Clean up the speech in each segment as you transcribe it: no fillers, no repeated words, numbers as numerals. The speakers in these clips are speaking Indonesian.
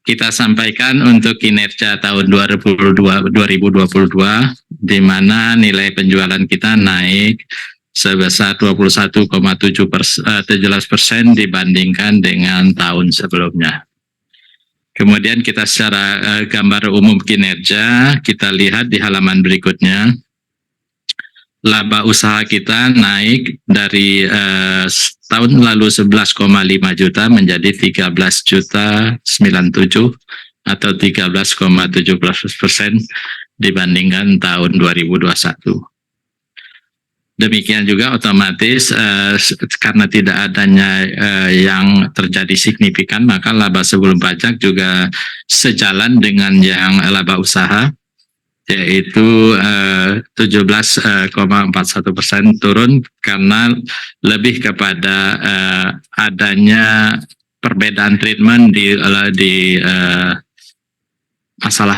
kita sampaikan untuk kinerja tahun 2022, di mana nilai penjualan kita naik sebesar 21,17% dibandingkan dengan tahun sebelumnya. Kemudian kita secara gambar umum kinerja, kita lihat di halaman berikutnya. Laba usaha kita naik dari tahun lalu 11,5 juta menjadi 13,97 atau 13,17% dibandingkan tahun 2021. Demikian juga otomatis karena tidak adanya yang terjadi signifikan, maka laba sebelum pajak juga sejalan dengan yang laba usaha, yaitu 17,41% turun karena lebih kepada adanya perbedaan treatment di masalah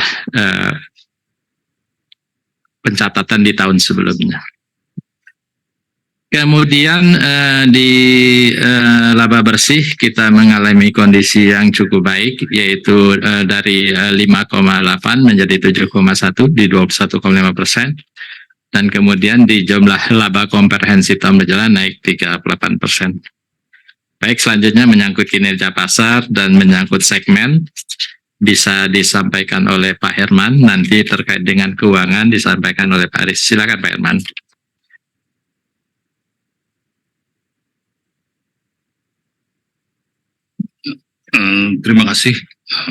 pencatatan di tahun sebelumnya. Kemudian di laba bersih kita mengalami kondisi yang cukup baik, yaitu dari 5,8 menjadi 7,1 di 21,5%, dan kemudian di jumlah laba komprehensif tahun berjalan naik 38%. Baik, selanjutnya menyangkut kinerja pasar dan menyangkut segmen, bisa disampaikan oleh Pak Herman, nanti terkait dengan keuangan disampaikan oleh Pak Aris. Silakan Pak Herman. Terima kasih.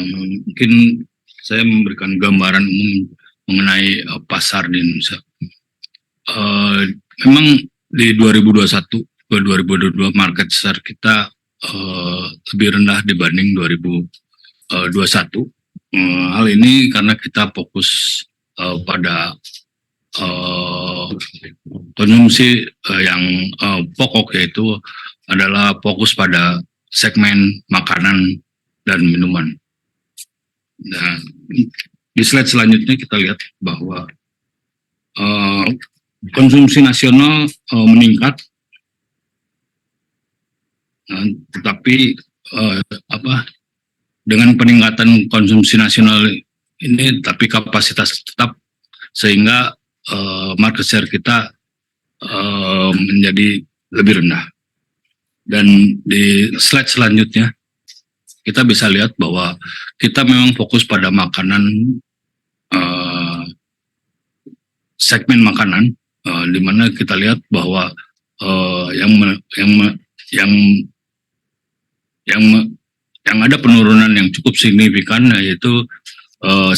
Mungkin saya memberikan gambaran umum mengenai pasar di Indonesia. Memang di 2021 ke 2022 market share kita lebih rendah dibanding 2021. Hal ini karena kita fokus pada konsumsi yang pokok, yaitu adalah fokus pada segmen makanan dan minuman. Nah, di slide selanjutnya kita lihat bahwa konsumsi nasional meningkat, tetapi dengan peningkatan konsumsi nasional ini, tapi kapasitas tetap, sehingga market share kita menjadi lebih rendah. Dan di slide selanjutnya kita bisa lihat bahwa kita memang fokus pada makanan, segmen makanan, di mana kita lihat bahwa yang ada penurunan yang cukup signifikan, yaitu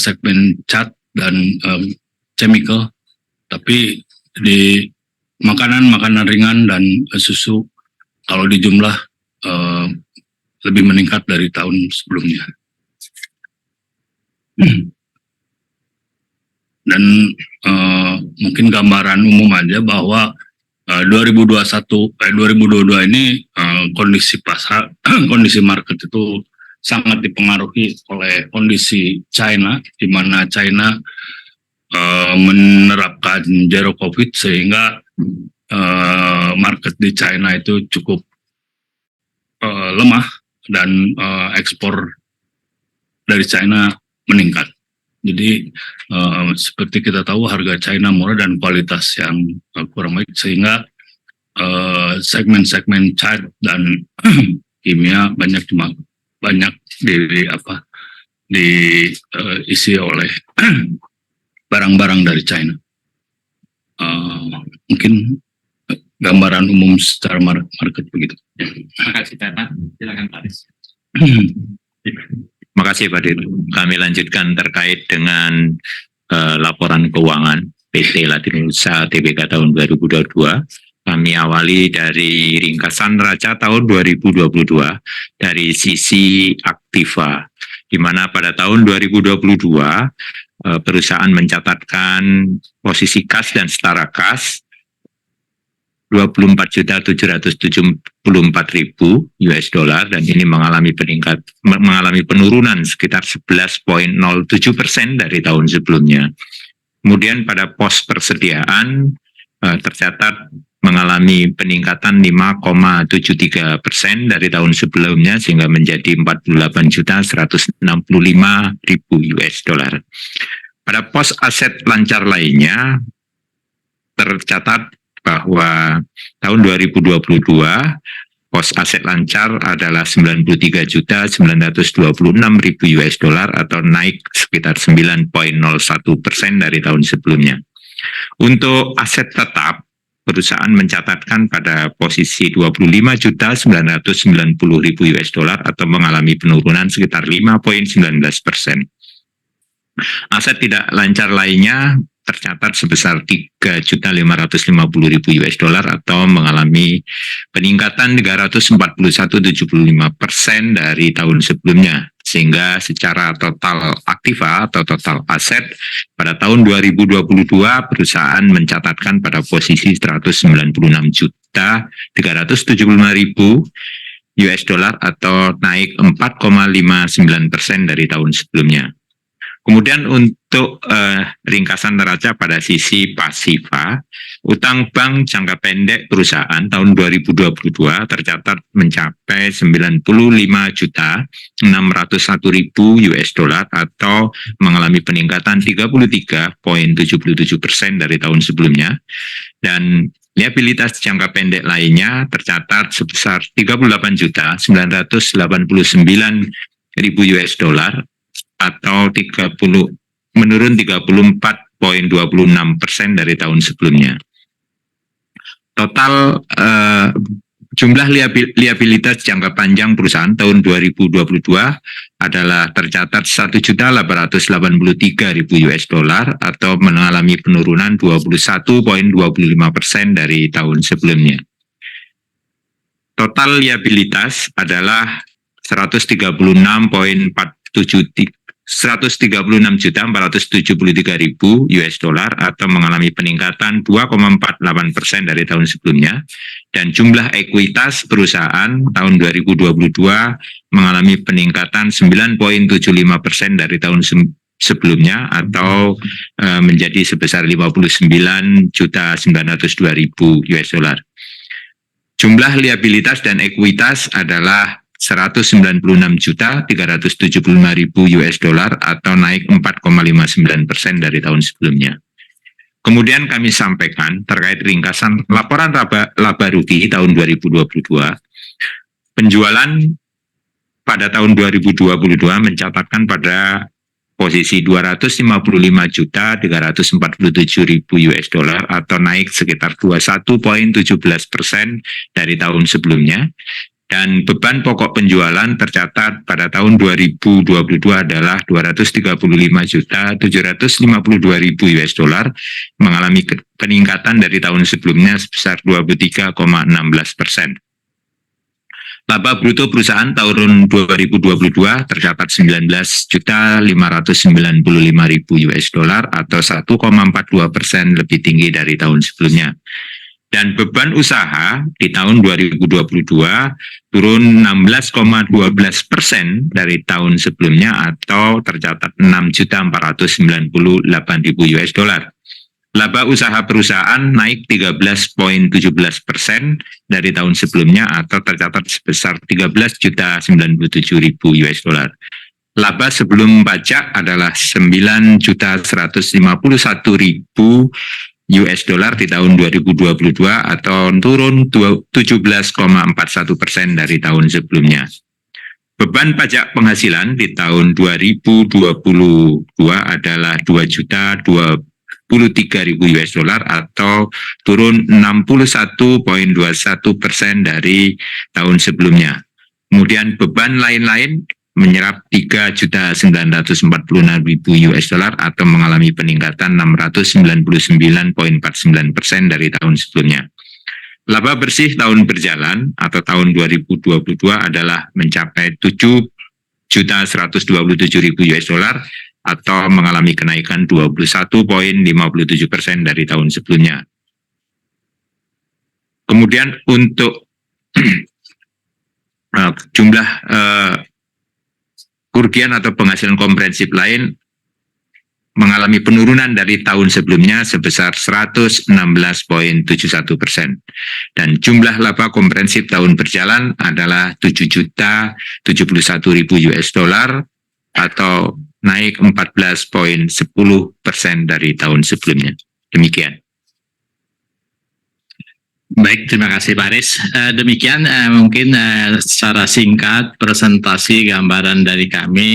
segmen cat dan chemical. Tapi di makanan ringan dan susu, kalau di jumlah lebih meningkat dari tahun sebelumnya. Dan mungkin gambaran umum aja bahwa 2022 ini kondisi pasar, kondisi market itu sangat dipengaruhi oleh kondisi China, di mana China menerapkan zero COVID, sehingga market di China itu cukup lemah, dan ekspor dari China meningkat. Jadi seperti kita tahu, harga China murah dan kualitas yang kurang baik, sehingga segmen-segmen cat dan kimia banyak diisi oleh barang-barang dari China. Mungkin gambaran umum secara market begitu. Terima kasih Pak. Silakan Pak Aris. Terima kasih Pak Dir. Kami lanjutkan terkait dengan laporan keuangan PT Latinusha Tbk tahun 2022. Kami awali dari ringkasan neraca tahun 2022 dari sisi aktiva, di mana pada tahun 2022 perusahaan mencatatkan posisi kas dan setara kas 24.774.000 US dollar, dan ini mengalami penurunan sekitar 11,07% dari tahun sebelumnya. Kemudian pada pos persediaan tercatat mengalami peningkatan 5,73% dari tahun sebelumnya sehingga menjadi 48.165.000 US dollar. Pada pos aset lancar lainnya tercatat bahwa tahun 2022 pos aset lancar adalah 93.926.000 US dollar atau naik sekitar 9,01% dari tahun sebelumnya. Untuk aset tetap, perusahaan mencatatkan pada posisi 25.990.000 US dollar atau mengalami penurunan sekitar 5,19%. Aset tidak lancar lainnya tercatat sebesar 3.550.000 US dollar atau mengalami peningkatan 341,75% dari tahun sebelumnya, sehingga secara total aktiva atau total aset pada tahun 2022 perusahaan mencatatkan pada posisi 196.375.000 US dollar atau naik 4,59% dari tahun sebelumnya. Kemudian untuk ringkasan neraca pada sisi pasifa, utang bank jangka pendek perusahaan tahun 2022 tercatat mencapai 95.601.000 US dollar atau mengalami peningkatan 33,77% dari tahun sebelumnya. Dan liabilitas jangka pendek lainnya tercatat sebesar 38.989.000 US dollar atau menurun 34,26% dari tahun sebelumnya. Total jumlah liabilitas jangka panjang perusahaan tahun 2022 adalah tercatat 1.883.000 US dollar atau mengalami penurunan 21,25% dari tahun sebelumnya. Total liabilitas adalah 136.473.000 US dollar atau mengalami peningkatan 2,48% dari tahun sebelumnya, dan jumlah ekuitas perusahaan tahun 2022 mengalami peningkatan 9,75% dari tahun sebelumnya atau menjadi sebesar 59.902.000 US dollar. Jumlah liabilitas dan ekuitas adalah 196.375.000 US dollar atau naik 4,59% dari tahun sebelumnya. Kemudian kami sampaikan terkait ringkasan laporan laba rugi tahun 2022. Penjualan pada tahun 2022 mencatatkan pada posisi 255.347.000 US dollar atau naik sekitar 21,17% dari tahun sebelumnya. Dan beban pokok penjualan tercatat pada tahun 2022 adalah 235.752.000 US dollar, mengalami peningkatan dari tahun sebelumnya sebesar 23,16%. Laba bruto perusahaan tahun 2022 tercatat 19.595.000 US dollar atau 1,42% lebih tinggi dari tahun sebelumnya. Dan beban usaha di tahun 2022 turun 16,12% dari tahun sebelumnya atau tercatat 6.498.000 US dollar. Laba usaha perusahaan naik 13,17% dari tahun sebelumnya atau tercatat sebesar 13.097.000 US dollar. Laba sebelum pajak adalah 9.151.000 US dollar di tahun 2022 atau turun 17,41% dari tahun sebelumnya. Beban pajak penghasilan di tahun 2022 adalah 2.023.000 US dollar atau turun 61,21% dari tahun sebelumnya. Kemudian beban lain-lain menyerap 3.946.000 US dollar atau mengalami peningkatan 699,49% dari tahun sebelumnya. Laba bersih tahun berjalan atau tahun 2022 adalah mencapai 7.127.000 US dollar atau mengalami kenaikan 21,57% dari tahun sebelumnya. Kemudian untuk jumlah kerugian atau penghasilan komprehensif lain mengalami penurunan dari tahun sebelumnya sebesar 116,71%. Dan jumlah laba komprehensif tahun berjalan adalah 7.071.000 US dollar atau naik 14,10% dari tahun sebelumnya. Demikian. Baik, terima kasih Pak Aris. Demikian mungkin secara singkat presentasi gambaran dari kami.